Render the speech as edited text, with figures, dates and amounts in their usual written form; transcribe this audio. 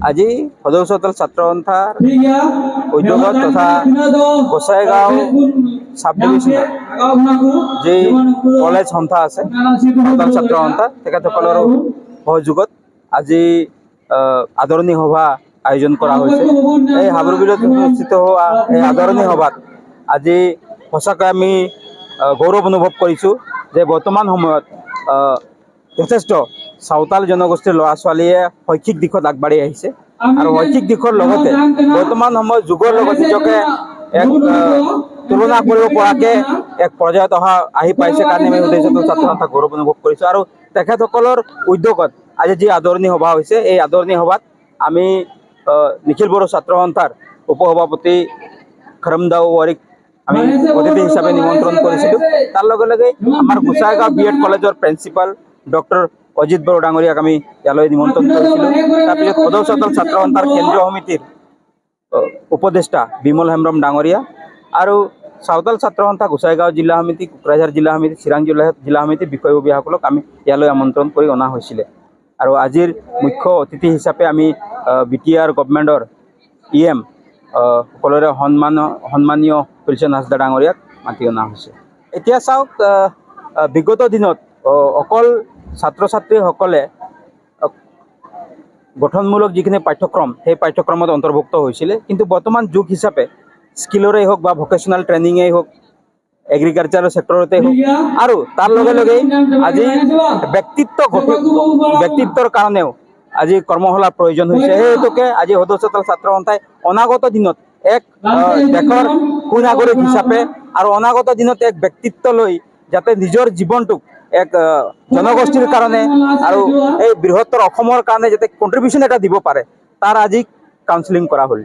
আজি সদস্যদল ছাত্ৰ সন্থাৰ উদ্যোগত তথা গোসাইগাঁও সাব ডিভিশনৰ যি কলেজ সন্থা আছে সদল ছাত্ৰ সন্থা তেখেতসকলৰ সহযোগত আজি আদৰণি সভা আয়োজন কৰা হৈছে। এই হাবুৰবিলত অনুষ্ঠিত হোৱা এই আদৰণি সভাত আজি সঁচাকৈ আমি গৌৰৱ অনুভৱ কৰিছোঁ যে বৰ্তমান সময়ত যথেষ্ট চাওতাল জনগোষ্ঠীৰ ল'ৰা ছোৱালীয়ে শৈক্ষিক দিশত আগবাঢ়ি আহিছে আৰু শৈক্ষিক দিশৰ লগতে বৰ্তমান সময়ত যুগৰ লগত নিজকে এক তুলনা কৰিব পৰাকৈ এক পৰ্যায়ত আহি পাইছে কাৰণে আমি সদস্যদল ছাত্ৰ সন্থাক গৌৰৱ অনুভৱ কৰিছোঁ। আৰু তেখেতসকলৰ উদ্যোগত আজি যি আদৰণি সভা হৈছে এই আদৰণি সভাত আমি নিখিল বড়ো ছাত্ৰ সন্থাৰ উপসভাপতি খৰমদাও ৱাৰিক আমি অতিথি হিচাপে নিমন্ত্ৰণ কৰিছিলোঁ। তাৰ লগে লগে আমাৰ গোসাইগাঁও BEd কলেজৰ প্ৰিন্সিপাল ডক্টৰ অজিত বড়ো ডাঙৰীয়াক আমি ইয়ালৈ নিমন্ত্ৰণ কৰিছিলোঁ। তাৰপিছত সদস্যদল ছাত্ৰ সন্থাৰ কেন্দ্ৰীয় সমিতিৰ উপদেষ্টা বিমল হেমব্ৰম ডাঙৰীয়া আৰু চাওতাল ছাত্ৰ সন্থা গোসাইগাঁও জিলা সমিতি, কোকৰাঝাৰ জিলা সমিতি, চিৰাং জিলা সমিতিৰ বিষয়ববীয়াসকলক আমি ইয়ালৈ আমন্ত্ৰণ কৰি অনা হৈছিলে। আৰু আজিৰ মুখ্য অতিথি হিচাপে আমি BTR গভৰ্ণমেণ্টৰ EM সকলোৰে সন্মানীয় তুলসী হাঁসদা ডাঙৰীয়াক মাতি অনা হৈছে। এতিয়া চাওক, বিগত দিনত অকল ছাত্ৰ ছাত্ৰীসকলে গঠনমূলক যিখিনি পাঠ্যক্ৰম সেই পাঠ্যক্ৰমত অন্তৰ্ভুক্ত হৈছিলে, কিন্তু বৰ্তমান যুগ হিচাপে স্কিলৰেই হওক বা ভকেশ্যনেল ট্ৰেইনিঙেই হওক, এগ্ৰিকালচাৰৰ ছেক্টৰতেই হওক, আৰু তাৰ লগে লগেই আজি ব্যক্তিত্বৰ কাৰণেও আজি কৰ্মশালাৰ প্ৰয়োজন হৈছে। সেই হেতুকে আজি সদস্যদল ছাত্ৰ সন্থাই অনাগত দিনত এক দেশৰ সুনাগৰিক হিচাপে আৰু অনাগত দিনত এক ব্যক্তিত্ব লৈ যাতে নিজৰ জীৱনটোক এক জনগোষ্ঠীৰ কাৰণে আৰু এই বৃহত্তৰ অসমৰ কাৰণে যাতে কণ্ট্ৰিবিউশ্যন এটা দিব পাৰে, তাৰ আজি কাউন্সিলিং কৰা হ'ল।